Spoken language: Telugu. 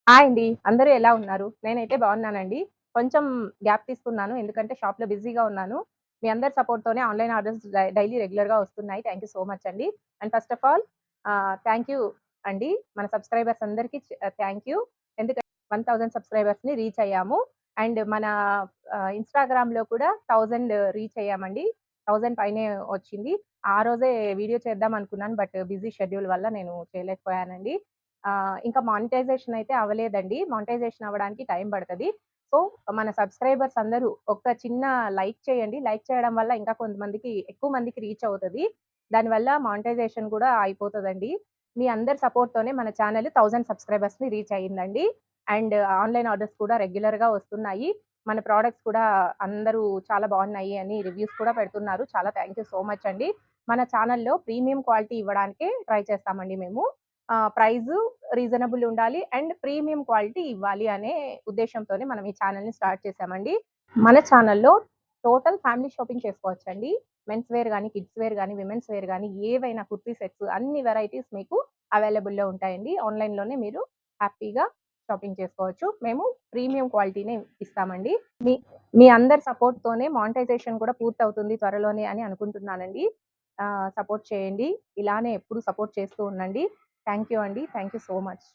హాయ్ అండి. అందరూ ఎలా ఉన్నారు? నేనైతే బాగున్నానండి. కొంచెం గ్యాప్ తీసుకున్నాను. ఎందుకంటే షాప్‌లో బిజీగా ఉన్నాను. మీ అందరి సపోర్ట్‌తోనే ఆన్‌లైన్ ఆర్డర్స్ డైలీ రెగ్యులర్‌గా వస్తున్నాయి. థాంక్ యూ సో మచ్ అండి. And first of all thank you అండి. మన సబ్‌స్క్రైబర్స్ అందరికి థాంక్ యూ. ఎందుకంటే 1000 సబ్‌స్క్రైబర్స్‌ని రీచ్ అయ్యాము. అండ్ మన ఇన్‌స్టాగ్రామ్‌లో కూడా 1000 రీచ్ అయ్యామండి. 1000 పైనే వచ్చింది. ఆ రోజే వీడియో చేద్దాం అనుకున్నాను. బట్ బిజీ షెడ్యూల్ వల్ల నేను చేయలేకపోయానండి. ఇంకా మానిటైజేషన్ అయితే అవ్వలేదండి. మానిటైజేషన్ అవ్వడానికి టైం పడతది. సో, మన సబ్‌స్క్రైబర్స్ అందరూ ఒక చిన్న లైక్ చేయండి. లైక్ చేయడం వల్ల ఇంకా కొంతమందికి ఎక్కువ మందికి రీచ్ అవుతది. దానివల్ల మానిటైజేషన్ కూడా అయిపోతదండి. మీ అందరి సపోర్ట్‌తోనే మన ఛానెల్ 1000 సబ్‌స్క్రైబర్స్‌ని రీచ్ అయిందండి. అండ్ ఆన్‌లైన్ ఆర్డర్స్ కూడా రెగ్యులర్‌గా వస్తున్నాయి. మన ప్రొడక్ట్స్ కూడా అందరూ చాలా బాగున్నాయి అని రివ్యూస్ కూడా పెడుతున్నారు. చాలా థాంక్ యూ సో మచ్ అండి. మన ఛానెల్‌లో ప్రీమియం క్వాలిటీ ఇవ్వడానికే ట్రై చేస్తామండి మేము. ప్రైజు రీజనబుల్ ఉండాలి. అండ్ ప్రీమియం క్వాలిటీ ఇవ్వాలి అనే ఉద్దేశ్యంతోనే మనం ఈ ఛానెల్‌ని స్టార్ట్ చేశామండి. మన ఛానెల్‌లో టోటల్ ఫ్యామిలీ షాపింగ్ చేసుకోవచ్చండి. మెన్స్ వేర్ గాని, కిడ్స్ వేర్ గాని, విమెన్స్ వేర్ గాని ఏవైనా కుర్తీ సెట్స్ అన్ని వెరైటీస్ మీకు అవైలబుల్‌లో ఉంటాయండి. ఆన్‌లైన్‌లోనే మీరు హ్యాపీగా షాపింగ్ చేసుకోవచ్చు. మేము ప్రీమియం క్వాలిటీనే ఇస్తామండి. మీ మీ అందరి సపోర్ట్‌తోనే మానిటైజేషన్ కూడా పూర్తవుతుంది త్వరలోనే అని అనుకుంటున్నానండి. సపోర్ట్ చేయండి. ఇలానే ఎప్పుడు సపోర్ట్ చేస్తూ ఉండండి. థాంక్ యూ అండి. Thank you so much.